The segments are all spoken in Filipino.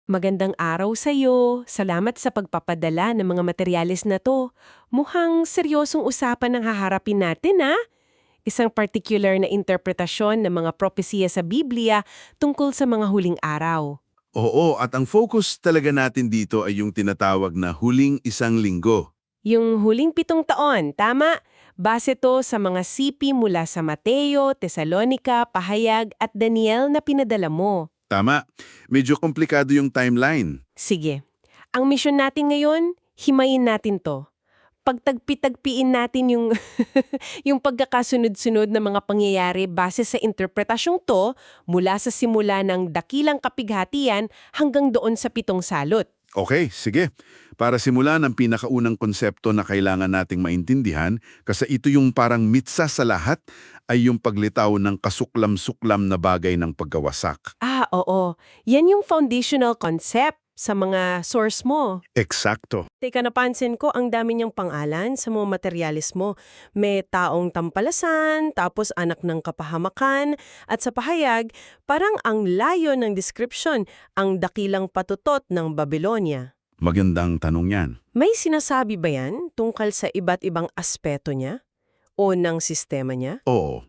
Magandang araw sa'yo. Salamat sa pagpapadala ng mga materyales na to. Mukhang seryosong usapan ang haharapin natin, ha? Isang particular na interpretasyon ng mga propesiya sa Biblia tungkol sa mga huling araw. Oo, at ang focus talaga natin dito ay yung tinatawag na huling isang linggo. Yung huling 7 taon, tama? Base to sa mga sipi mula sa Mateo, Tesalonica, Pahayag at Daniel na pinadala mo. Tama, medyo komplikado yung timeline. Sige. Ang misyon natin ngayon, himayin natin to. Pagtagpi-tagpiin natin yung yung pagkakasunod-sunod na mga pangyayari base sa interpretasyong to mula sa simula ng dakilang kapighatian hanggang doon sa 7 salot. Okay, sige. Para simulan ang pinakaunang konsepto na kailangan nating maintindihan, kasi ito yung parang mitsa sa lahat, ay yung paglitaw ng kasuklam-suklam na bagay ng pagkawasak. Oo. Yan yung foundational concept sa mga source mo. Eksakto. Teka, napansin ko ang dami niyang pangalan sa mga materialis mo. May taong tampalasan, tapos anak ng kapahamakan, at sa pahayag, parang ang layo ng description, ang dakilang patutot ng Babylonia. Magandang tanong yan. May sinasabi ba yan tungkol sa iba't ibang aspeto niya? O ng sistema niya? Oo.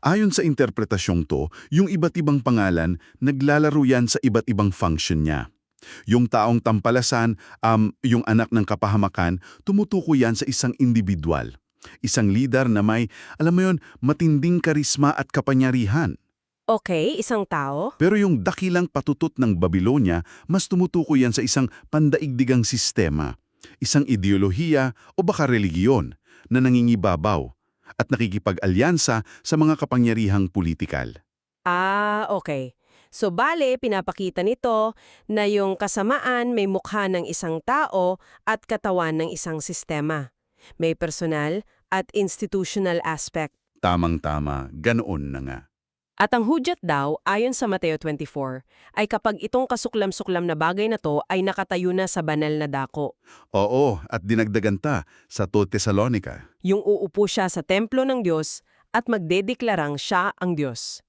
Ayon sa interpretasyong to, yung iba't ibang pangalan, naglalaro yan sa iba't ibang function niya. Yung taong tampalasan, yung anak ng kapahamakan, tumutukoy yan sa isang individual. Isang leader na may, alam mo yun, matinding karisma at kapangyarihan. Okay, isang tao? Pero yung dakilang patutot ng Babylonia, mas tumutukoy yan sa isang pandaigdigang sistema, isang ideolohiya o baka religiyon na nangingibabaw at nakikipag-alyansa sa mga kapangyarihang politikal. Okay. So bale, pinapakita nito na yung kasamaan may mukha ng isang tao at katawan ng isang sistema. May personal at institutional aspect. Tamang-tama, ganoon na nga. At ang hudyat daw, ayon sa Mateo 24, ay kapag itong kasuklam-suklam na bagay na to ay nakatayo na sa banal na dako. Oo, at dinagdagan ta sa 2 Tesalonica. Yung uupo siya sa templo ng Diyos at magdedeklarang siya ang Diyos.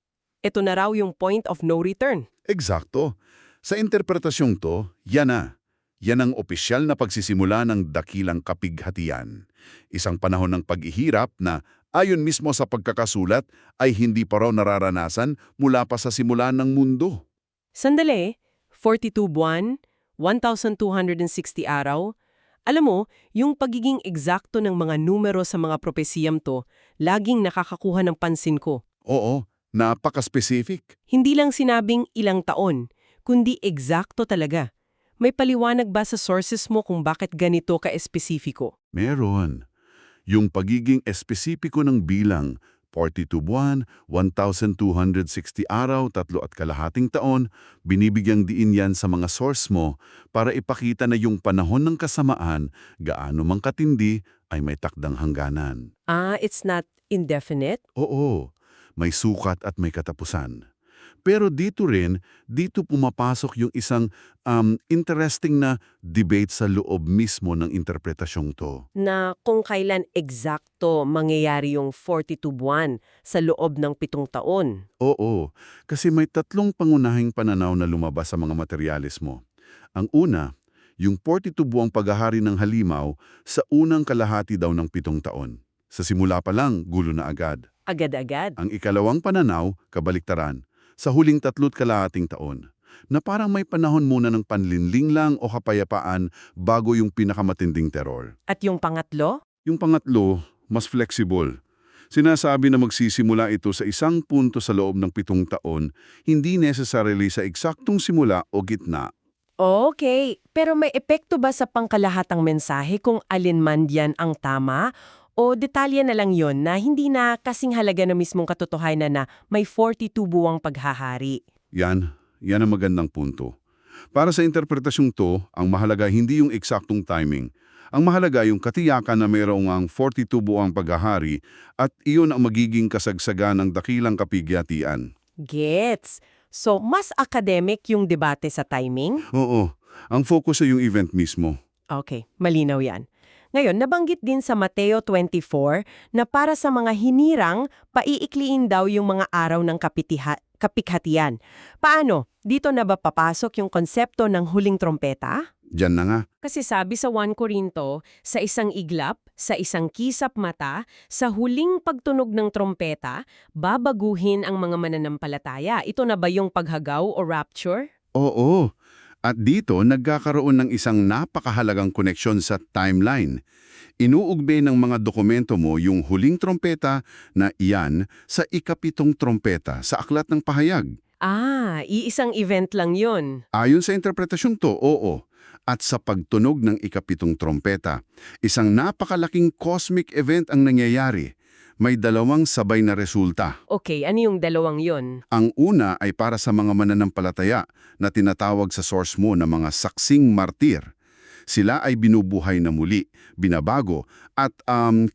Ito na raw yung point of no return. Eksakto. Sa interpretasyong to, yan na. Yan ang opisyal na pagsisimula ng dakilang kapighatian. Isang panahon ng paghihirap na, ayon mismo sa pagkakasulat, ay hindi pa raw nararanasan mula pa sa simula ng mundo. Sandali, 42 buwan, 1,260 araw. Alam mo, yung pagiging eksakto ng mga numero sa mga propesiyam to, laging nakakakuha ng pansin ko. Oo, napaka-specific. Hindi lang sinabing ilang taon, kundi eksakto talaga. May paliwanag ba sa sources mo kung bakit ganito ka-espesifiko? Meron. Yung pagiging espesipiko ng bilang, 42 buwan, 1,260 araw, 3.5 taon, binibigyang diin yan sa mga source mo para ipakita na yung panahon ng kasamaan, gaano mang katindi, ay may takdang hangganan. It's not indefinite? Oo, may sukat at may katapusan. Pero dito pumapasok yung isang interesting na debate sa loob mismo ng interpretasyong to. Na kung kailan eksakto mangyayari yung 42 buwan sa loob ng 7 taon. Oo, kasi may 3 pangunahing pananaw na lumabas sa mga materyales mo. Ang una, yung 42 buwang paghahari ng halimaw sa unang kalahati daw ng 7 taon. Sa simula pa lang, gulo na agad. Agad-agad. Ang ikalawang pananaw, kabaliktaran, sa huling 3.5 taon, na parang may panahon muna ng panlinling lang o kapayapaan bago yung pinakamatinding teror. At yung pangatlo? Yung pangatlo, mas flexible. Sinasabi na magsisimula ito sa isang punto sa loob ng 7 taon, hindi necessarily sa eksaktong simula o gitna. Okay, pero may epekto ba sa pangkalahatang mensahe kung alin man diyan ang tama? O detalye na lang yon na hindi na kasing halaga na mismong katotohanan na may 42 buwang paghahari? Yan ang magandang punto. Para sa interpretasyong to, ang mahalaga hindi yung eksaktong timing. Ang mahalaga yung katiyakan na mayroong ang 42 buwang paghahari at iyon ang magiging kasagsagan ng dakilang kapighatian. Gets. So, mas academic yung debate sa timing? Oo, ang focus ay yung event mismo. Okay, malinaw yan. Ngayon, nabanggit din sa Mateo 24 na para sa mga hinirang, paiikliin daw yung mga araw ng kapighatian. Paano? Dito na ba papasok yung konsepto ng huling trompeta? Diyan na nga. Kasi sabi sa 1 Corinto, sa isang iglap, sa isang kisap mata, sa huling pagtunog ng trompeta, babaguhin ang mga mananampalataya. Ito na ba yung paghagaw o rapture? Oo. At dito, nagkakaroon ng isang napakahalagang koneksyon sa timeline. Inuugnay ng mga dokumento mo yung huling trompeta na iyan sa ikapitong trompeta sa Aklat ng Pahayag. Iisang event lang yun. Ayon sa interpretasyon to, oo. At sa pagtunog ng ikapitong trompeta, isang napakalaking cosmic event ang nangyayari. May dalawang sabay na resulta. Okay, ano yung dalawang yun? Ang una ay para sa mga mananampalataya na tinatawag sa source mo na mga saksing martir. Sila ay binubuhay na muli, binabago, at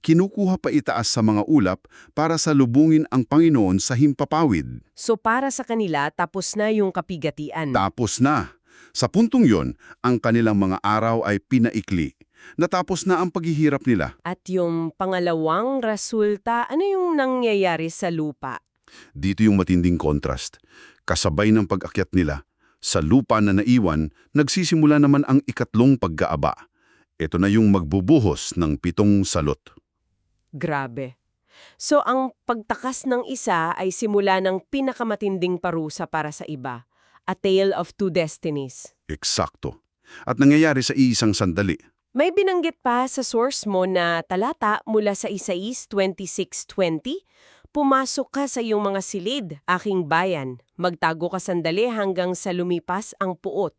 kinukuha pa itaas sa mga ulap para salubungin ang Panginoon sa himpapawid. So para sa kanila, tapos na yung kapigatian. Tapos na. Sa puntong yon, ang kanilang mga araw ay pinaikli. Natapos na ang paghihirap nila. At yung pangalawang resulta, ano yung nangyayari sa lupa? Dito yung matinding contrast. Kasabay ng pag-akyat nila, sa lupa na naiwan, nagsisimula naman ang ikatlong pagkaaba. Ito na yung magbubuhos ng 7 salot. Grabe. So ang pagtakas ng isa ay simula ng pinakamatinding parusa para sa iba. A tale of two destinies. Eksakto. At nangyayari sa iisang sandali. May binanggit pa sa source mo na talata mula sa Isaias 26:20, pumasok ka sa iyong mga silid, aking bayan. Magtago ka sandali hanggang sa lumipas ang puot.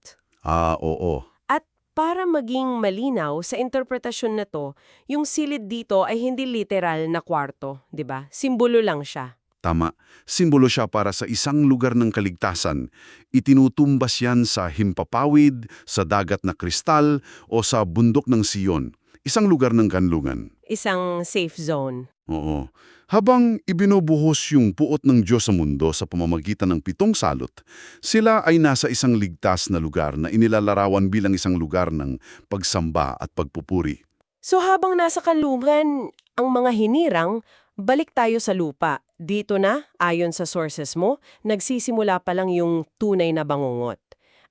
Oo. At para maging malinaw sa interpretasyon na to, yung silid dito ay hindi literal na kwarto, di ba? Simbolo lang siya. Tama. Simbolo siya para sa isang lugar ng kaligtasan. Itinutumbas yan sa himpapawid, sa dagat na kristal, o sa bundok ng Siyon. Isang lugar ng kanlungan. Isang safe zone. Oo. Habang ibinubuhos yung puot ng Diyos sa mundo sa pamamagitan ng 7 salot, sila ay nasa isang ligtas na lugar na inilalarawan bilang isang lugar ng pagsamba at pagpupuri. So habang nasa kanlungan ang mga hinirang, balik tayo sa lupa. Dito na, ayon sa sources mo, nagsisimula pa lang yung tunay na bangungot.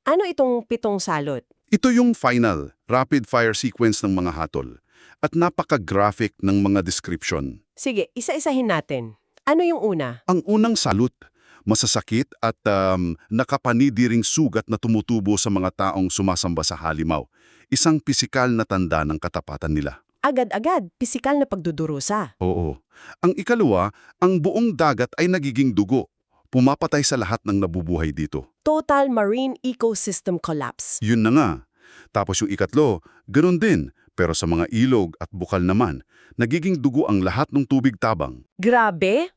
Ano itong 7 salot? Ito yung final, rapid-fire sequence ng mga hatol at napaka-graphic ng mga description. Sige, isa-isahin natin. Ano yung una? Ang unang salot, masasakit at nakapanidiring sugat na tumutubo sa mga taong sumasamba sa halimaw. Isang pisikal na tanda ng katapatan nila. Agad-agad, pisikal na pagdudurusa. Oo. Ang ikalawa, ang buong dagat ay nagiging dugo. Pumapatay sa lahat ng nabubuhay dito. Total marine ecosystem collapse. Yun na nga. Tapos yung ikatlo, ganun din. Pero sa mga ilog at bukal naman, nagiging dugo ang lahat ng tubig tabang. Grabe!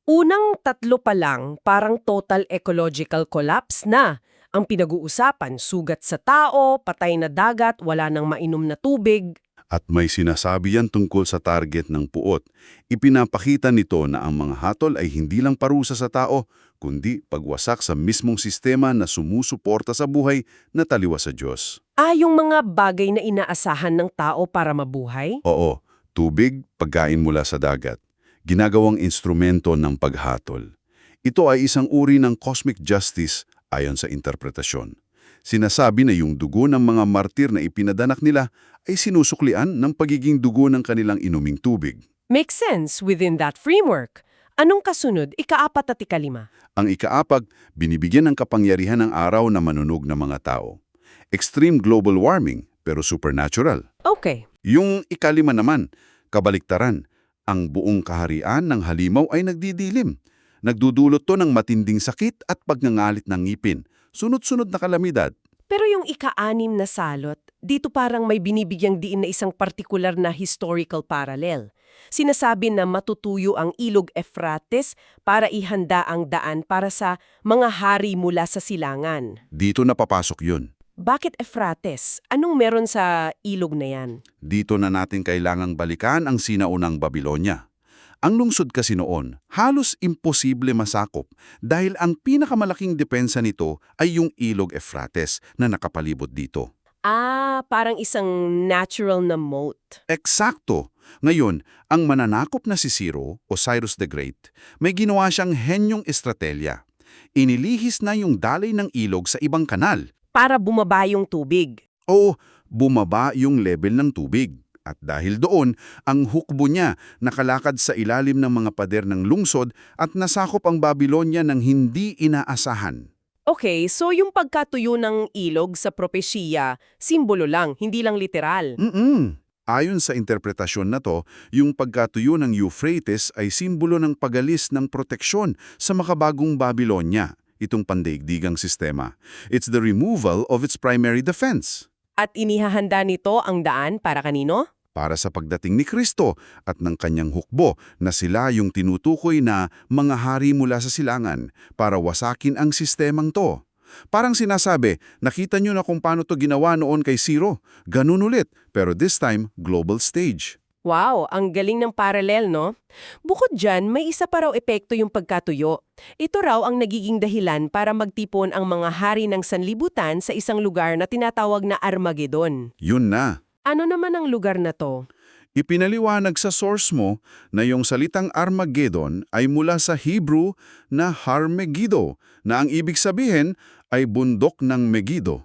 Unang 3 pa lang, parang total ecological collapse na. Ang pinag-uusapan, sugat sa tao, patay na dagat, wala nang mainom na tubig. At may sinasabi yan tungkol sa target ng puot. Ipinapakita nito na ang mga hatol ay hindi lang parusa sa tao, kundi pagwasak sa mismong sistema na sumusuporta sa buhay na taliwas sa Diyos. Yung mga bagay na inaasahan ng tao para mabuhay? Oo, tubig, pagkain mula sa dagat. Ginagawang instrumento ng paghatol. Ito ay isang uri ng cosmic justice ayon sa interpretasyon. Sinasabi na yung dugo ng mga martir na ipinadanak nila ay sinusuklian ng pagiging dugo ng kanilang inuming tubig. Makes sense within that framework. Anong kasunod, ika-4 at ika-5? Ang ika-4, binibigyan ng kapangyarihan ng araw na manunog ng mga tao. Extreme global warming, pero supernatural. Okay. Yung ika-5 naman, kabaliktaran. Ang buong kaharian ng halimaw ay nagdidilim. Nagdudulot to ng matinding sakit at pagngangalit ng ngipin. Sunod-sunod na kalamidad. Pero yung ika-6 na salot, dito parang may binibigyang diin na isang partikular na historical parallel. Sinasabi na matutuyo ang ilog Efrates para ihanda ang daan para sa mga hari mula sa silangan. Dito napapasok yun. Bakit Efrates? Anong meron sa ilog na yan? Dito na natin kailangang balikan ang sinaunang Babilonya. Ang lungsod kasi noon, halos imposible masakop dahil ang pinakamalaking depensa nito ay yung ilog Efrates na nakapalibot dito. Parang isang natural na moat. Eksakto! Ngayon, ang mananakop na si Ciro o Cyrus the Great, may ginawa siyang henyong estratelya. Inilihis na yung daloy ng ilog sa ibang kanal. Para bumaba yung tubig. Oo, bumaba yung level ng tubig. At dahil doon, ang hukbo niya nakalakad sa ilalim ng mga pader ng lungsod at nasakop ang Babylonia ng hindi inaasahan. Okay, so yung pagkatuyo ng ilog sa propesya, simbolo lang, hindi lang literal. Ayon sa interpretasyon na to, yung pagkatuyo ng Euphrates ay simbolo ng pagalis ng proteksyon sa makabagong Babylonia, itong pandaigdigang sistema. It's the removal of its primary defense. At inihahanda nito ang daan para kanino? Para sa pagdating ni Kristo at ng kanyang hukbo na sila yung tinutukoy na mga hari mula sa silangan para wasakin ang sistemang to. Parang sinasabi, nakita nyo na kung paano to ginawa noon kay Ciro. Ganun ulit, pero this time, global stage. Wow, ang galing ng parallel, no? Bukod dyan, may isa pa raw epekto yung pagkatuyo. Ito raw ang nagiging dahilan para magtipon ang mga hari ng sanlibutan sa isang lugar na tinatawag na Armageddon. Yun na. Ano naman ang lugar na to? Ipinaliwanag sa source mo na yung salitang Armageddon ay mula sa Hebrew na Har-Megiddo, na ang ibig sabihin ay bundok ng Megiddo.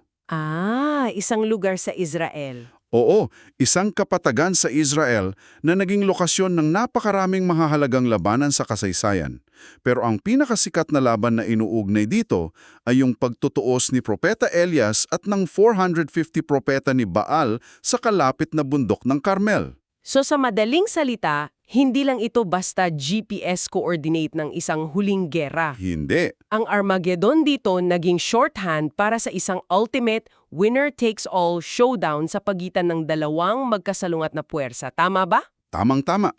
Isang lugar sa Israel. Oo, isang kapatagan sa Israel na naging lokasyon ng napakaraming mahahalagang labanan sa kasaysayan. Pero ang pinakasikat na laban na inuugnay dito ay yung pagtutuos ni Propeta Elias at ng 450 propeta ni Baal sa kalapit na bundok ng Carmel. So sa madaling salita, hindi lang ito basta GPS coordinate ng isang huling gera. Hindi. Ang Armageddon dito naging shorthand para sa isang ultimate winner-takes-all showdown sa pagitan ng dalawang magkasalungat na puwersa. Tama ba? Tamang-tama.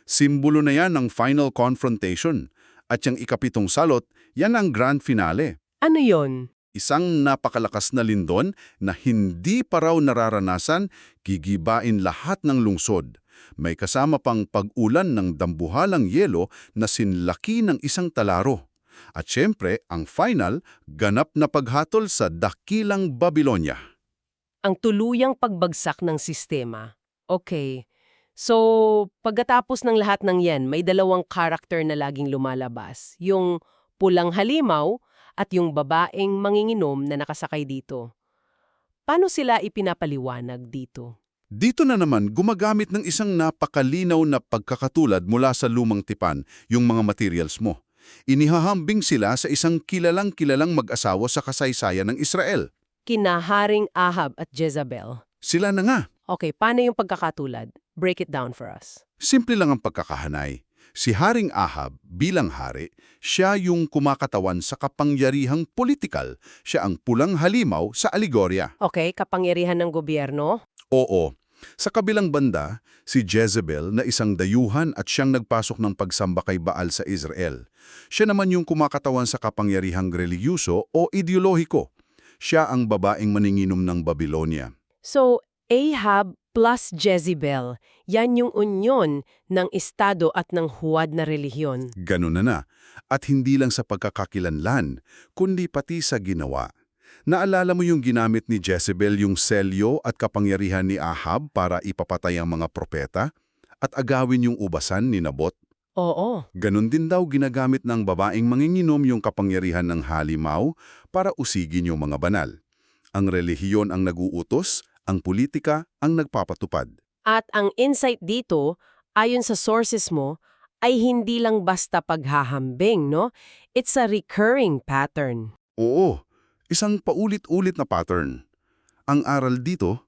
Simbolo na yan ng final confrontation. At yung ikapitong salot, yan ang grand finale. Ano yon? Isang napakalakas na lindon na hindi pa raw nararanasan, gigibain lahat ng lungsod. May kasama pang pag-ulan ng dambuhalang yelo na sinlaki ng isang talaro. At syempre, ang final, ganap na paghatol sa dakilang Babylonia. Ang tuluyang pagbagsak ng sistema. Okay. So, pagkatapos ng lahat ng yan, may dalawang karakter na laging lumalabas. Yung pulang halimaw at yung babaeng manginginom na nakasakay dito. Paano sila ipinapaliwanag dito? Dito na naman, gumagamit ng isang napakalinaw na pagkakatulad mula sa lumang tipan, yung mga materials mo. Inihahambing sila sa isang kilalang-kilalang mag-asawa sa kasaysayan ng Israel. Kinaharing Ahab at Jezebel. Sila na nga. Okay, paano yung pagkakatulad? Break it down for us. Simple lang ang pagkakahanay. Si Haring Ahab bilang hari, siya yung kumakatawan sa kapangyarihang politikal. Siya ang pulang halimaw sa alegorya. Okay, kapangyarihan ng gobyerno. Oo. Sa kabilang banda, si Jezebel na isang dayuhan at siyang nagpasok ng pagsamba kay Baal sa Israel. Siya naman yung kumakatawan sa kapangyarihang reliyuso o ideolohiko. Siya ang babaeng maninginom ng Babylonia. So, Ahab plus Jezebel, yan yung unyon ng estado at ng huwad na relihiyon. Ganun na. At hindi lang sa pagkakakilanlan, kundi pati sa ginawa. Naalala mo yung ginamit ni Jezebel yung selyo at kapangyarihan ni Ahab para ipapatay ang mga propeta? At agawin yung ubasan ni Nabot? Oo. Ganun din daw ginagamit ng babaeng manginginom yung kapangyarihan ng halimaw para usigin yung mga banal. Ang relihiyon ang naguutos, ang politika ang nagpapatupad. At ang insight dito, ayon sa sources mo, ay hindi lang basta paghahambing, no? It's a recurring pattern. Oo, isang paulit-ulit na pattern. Ang aral dito,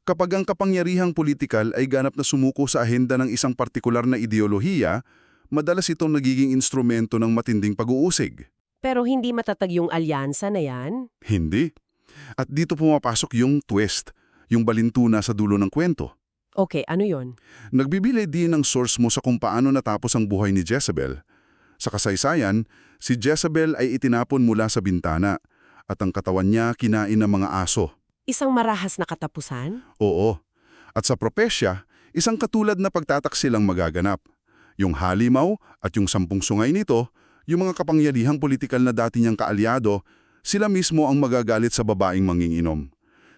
kapag ang kapangyarihang politikal ay ganap na sumuko sa ahenda ng isang partikular na ideolohiya, madalas itong nagiging instrumento ng matinding pag-uusig. Pero hindi matatag yung alyansa na yan? Hindi. At dito pumapasok yung twist, yung balintuna sa dulo ng kwento. Okay, ano yon? Nagbibigay din ng source mo sa kung paano natapos ang buhay ni Jezebel. Sa kasaysayan, si Jezebel ay itinapon mula sa bintana at ang katawan niya kinain ng mga aso. Isang marahas na katapusan? Oo. At sa propesya, isang katulad na pagtataksil ang magaganap. Yung halimaw at yung 10 sungay nito, yung mga kapangyarihang politikal na dati niyang kaalyado, sila mismo ang magagalit sa babaeng manginginom.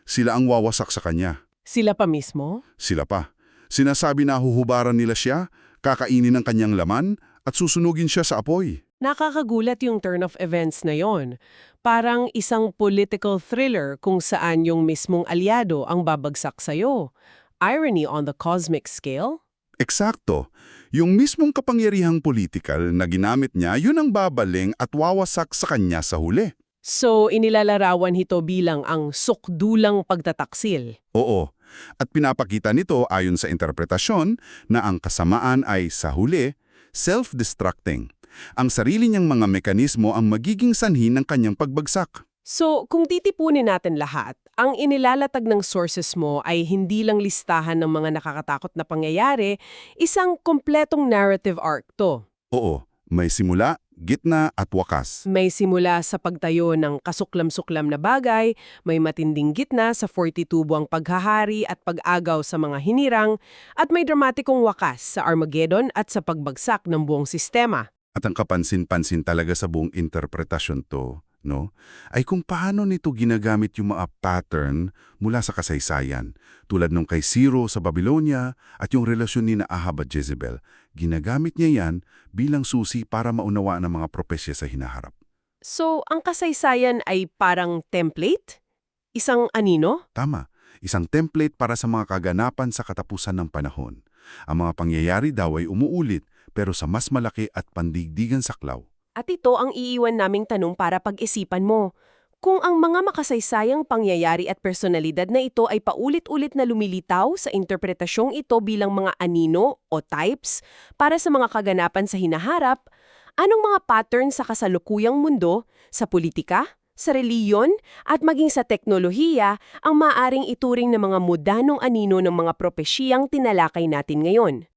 Sila ang wawasak sa kanya. Sila pa mismo? Sila pa. Sinasabi na huhubaran nila siya, kakainin ang kanyang laman, at susunugin siya sa apoy. Nakakagulat yung turn of events na yon. Parang isang political thriller kung saan yung mismong alyado ang babagsak sa'yo. Irony on the cosmic scale? Eksakto. Yung mismong kapangyarihang politikal na ginamit niya, yun ang babaling at wawasak sa kanya sa huli. So, inilalarawan ito bilang ang sukdulang pagtataksil. Oo. At pinapakita nito ayon sa interpretasyon na ang kasamaan ay sa huli, self-destructing. Ang sarili niyang mga mekanismo ang magiging sanhi ng kanyang pagbagsak. So, kung titipunin natin lahat, ang inilalatag ng sources mo ay hindi lang listahan ng mga nakakatakot na pangyayari, isang kompletong narrative arc to. Oo, may simula, gitna at wakas. May simula sa pagtayo ng kasuklam-suklam na bagay, may matinding gitna sa 42 buwang paghahari at pag-agaw sa mga hinirang, at may dramatikong wakas sa Armageddon at sa pagbagsak ng buong sistema. At ang kapansin-pansin talaga sa buong interpretasyon to, no, ay kung paano nito ginagamit yung mga pattern mula sa kasaysayan, tulad nung kay Ciro sa Babylonia at yung relasyon ni Ahab at Jezebel. Ginagamit niya yan bilang susi para maunawaan ang mga propesya sa hinaharap. So, ang kasaysayan ay parang template? Isang anino? Tama, isang template para sa mga kaganapan sa katapusan ng panahon. Ang mga pangyayari daw ay umuulit pero sa mas malaki at pandigdigang saklaw. At ito ang iiwan naming tanong para pag-isipan mo. Kung ang mga makasaysayang pangyayari at personalidad na ito ay paulit-ulit na lumilitaw sa interpretasyong ito bilang mga anino o types para sa mga kaganapan sa hinaharap, anong mga pattern sa kasalukuyang mundo, sa politika, sa reliyon at maging sa teknolohiya ang maaring ituring na mga modanong anino ng mga propesiyang tinalakay natin ngayon?